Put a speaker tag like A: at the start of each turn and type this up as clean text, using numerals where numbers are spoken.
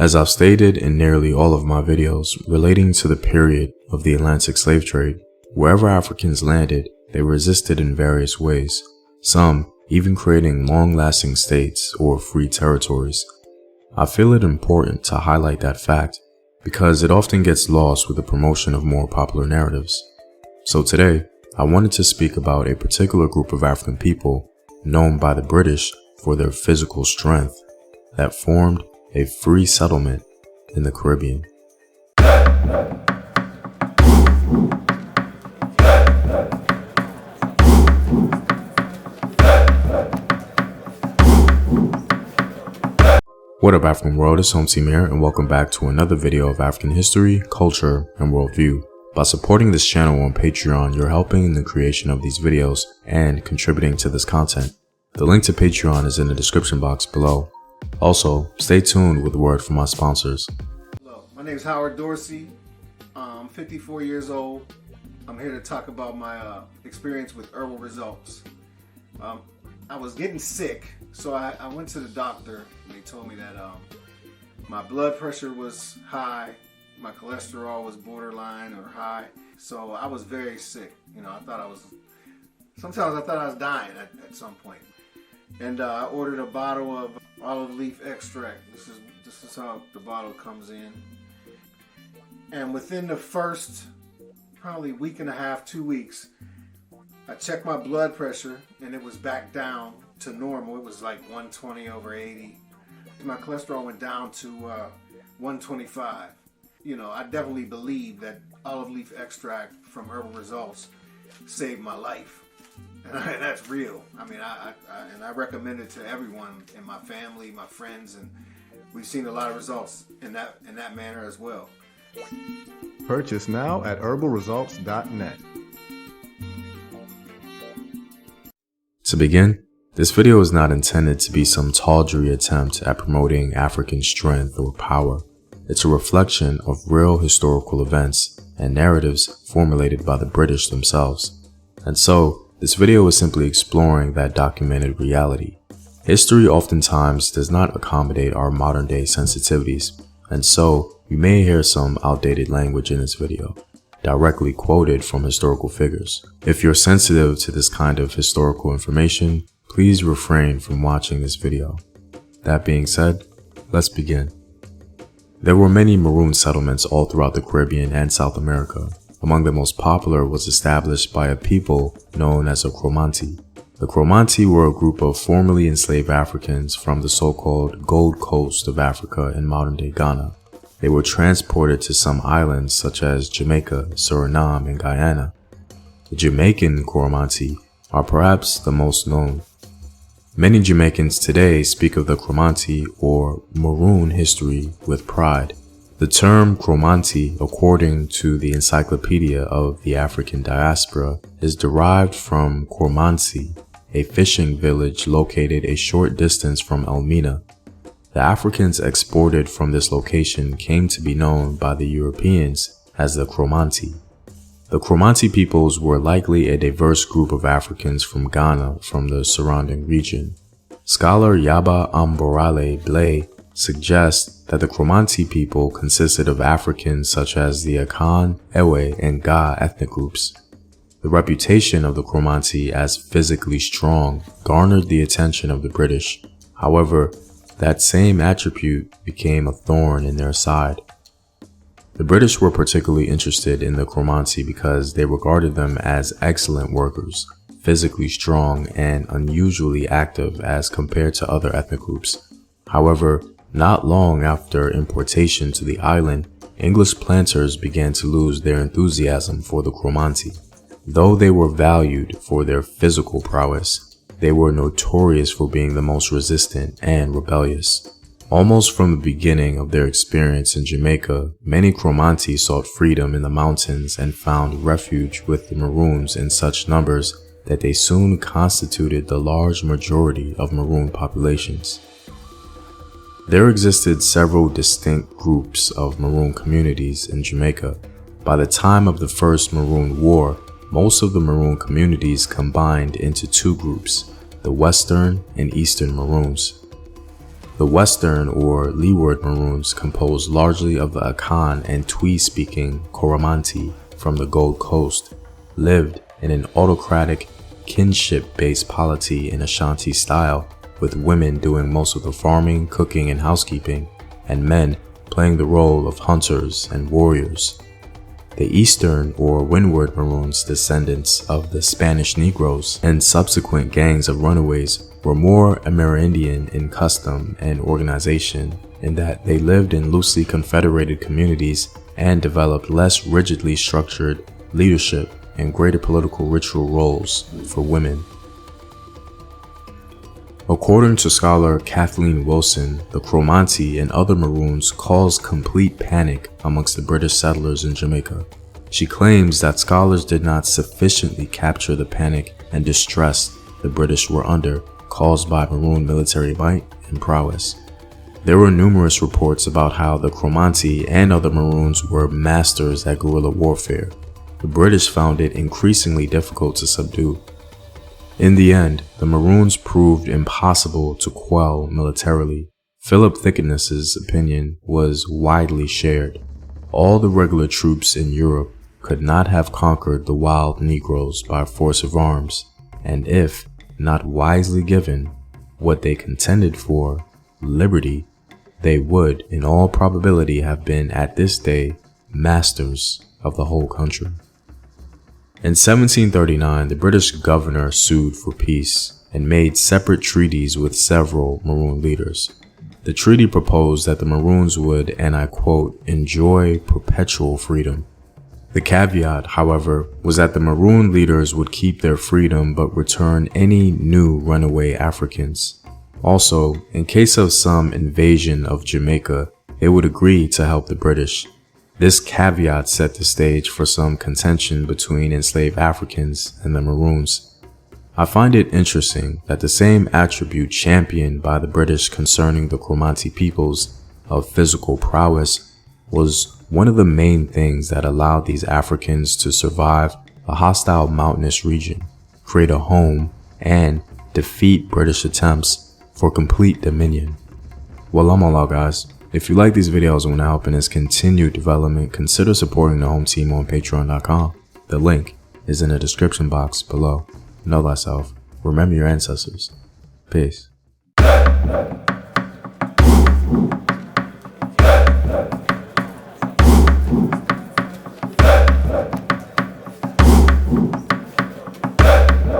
A: As I've stated in nearly all of my videos relating to the period of the Atlantic slave trade, wherever Africans landed, they resisted in various ways, some even creating long-lasting states or free territories. I feel it important to highlight that fact because it often gets lost with the promotion of more popular narratives. So today, I wanted to speak about a particular group of African people known by the British for their physical strength that formed a free settlement in the Caribbean. What up, African world? It's Home Team here, and welcome back to another video of African history, culture, and worldview. By supporting this channel on Patreon, you're helping in the creation of these videos and contributing to this content. The link to Patreon is in the description box below. Also, stay tuned with a word from my sponsors.
B: Hello, my name is Howard Dorsey. I'm 54 years old. I'm here to talk about my experience with Herbal Results. I was getting sick, so I went to the doctor. They told me that my blood pressure was high, my cholesterol was borderline or high, so I was very sick. You know, sometimes I thought I was dying at some point. And I ordered a bottle of olive leaf extract. This is how the bottle comes in. And within the first probably week and a half, 2 weeks, I checked my blood pressure and it was back down to normal. It was like 120/80. My cholesterol went down to 125. You know, I definitely believe that olive leaf extract from Herbal Results saved my life. And that's real. I mean, I recommend it to everyone in my family, my friends, and we've seen a lot of results in that manner as well.
C: Purchase now at herbalresults.net.
A: To begin, this video is not intended to be some tawdry attempt at promoting African strength or power. It's a reflection of real historical events and narratives formulated by the British themselves. And so, this video is simply exploring that documented reality. History oftentimes does not accommodate our modern day sensitivities, and so you may hear some outdated language in this video, directly quoted from historical figures. If you're sensitive to this kind of historical information, please refrain from watching this video. That being said, let's begin. There were many Maroon settlements all throughout the Caribbean and South America. Among the most popular was established by a people known as the Cro-Magnon. The Cro-Magnon were a group of formerly enslaved Africans from the so-called Gold Coast of Africa in modern-day Ghana. They were transported to some islands such as Jamaica, Suriname, and Guyana. The Jamaican Cro-Magnon are perhaps the most known. Many Jamaicans today speak of the Cro-Magnon or Maroon history with pride. The term Cro-Magnon, according to the Encyclopedia of the African Diaspora, is derived from Cormansi, a fishing village located a short distance from Elmina. The Africans exported from this location came to be known by the Europeans as the Cro-Magnon. The Cro-Magnon peoples were likely a diverse group of Africans from Ghana from the surrounding region. Scholar Yaba Amborale Blay suggests that the Cro-Magnon people consisted of Africans such as the Akan, Ewe, and Ga ethnic groups. The reputation of the Cro-Magnon as physically strong garnered the attention of the British. However, that same attribute became a thorn in their side. The British were particularly interested in the Cro-Magnon because they regarded them as excellent workers, physically strong, and unusually active as compared to other ethnic groups. However, not long after importation to the island, English planters began to lose their enthusiasm for the Cro-Magnon. Though they were valued for their physical prowess, they were notorious for being the most resistant and rebellious. Almost from the beginning of their experience in Jamaica, many Cro-Magnon sought freedom in the mountains and found refuge with the Maroons in such numbers that they soon constituted the large majority of Maroon populations. There existed several distinct groups of Maroon communities in Jamaica. By the time of the First Maroon War, most of the Maroon communities combined into two groups, the Western and Eastern Maroons. The Western or Leeward Maroons, composed largely of the Akan and Twi-speaking Coromantee from the Gold Coast, lived in an autocratic, kinship-based polity in Ashanti style, with women doing most of the farming, cooking, and housekeeping, and men playing the role of hunters and warriors. The Eastern or Windward Maroons, descendants of the Spanish Negroes and subsequent gangs of runaways, were more Amerindian in custom and organization, in that they lived in loosely confederated communities and developed less rigidly structured leadership and greater political ritual roles for women. According to scholar Kathleen Wilson, the Coromantee and other Maroons caused complete panic amongst the British settlers in Jamaica. She claims that scholars did not sufficiently capture the panic and distress the British were under, caused by Maroon military might and prowess. There were numerous reports about how the Coromantee and other Maroons were masters at guerrilla warfare. The British found it increasingly difficult to subdue. In the end, the Maroons proved impossible to quell militarily. Philip Thickness's opinion was widely shared. All the regular troops in Europe could not have conquered the wild Negroes by force of arms, and if not wisely given what they contended for, liberty, they would in all probability have been at this day masters of the whole country. In 1739, the British governor sued for peace and made separate treaties with several Maroon leaders. The treaty proposed that the Maroons would, and I quote, enjoy perpetual freedom. The caveat, however, was that the Maroon leaders would keep their freedom but return any new runaway Africans. Also, in case of some invasion of Jamaica, they would agree to help the British. This caveat set the stage for some contention between enslaved Africans and the Maroons. I find it interesting that the same attribute championed by the British concerning the Coromantee peoples of physical prowess was one of the main things that allowed these Africans to survive a hostile mountainous region, create a home, and defeat British attempts for complete dominion. Well, I'm all out, guys. If you like these videos and want to help in its continued development, consider supporting the home team on patreon.com. The link is in the description box below. Know thyself. Remember your ancestors. Peace.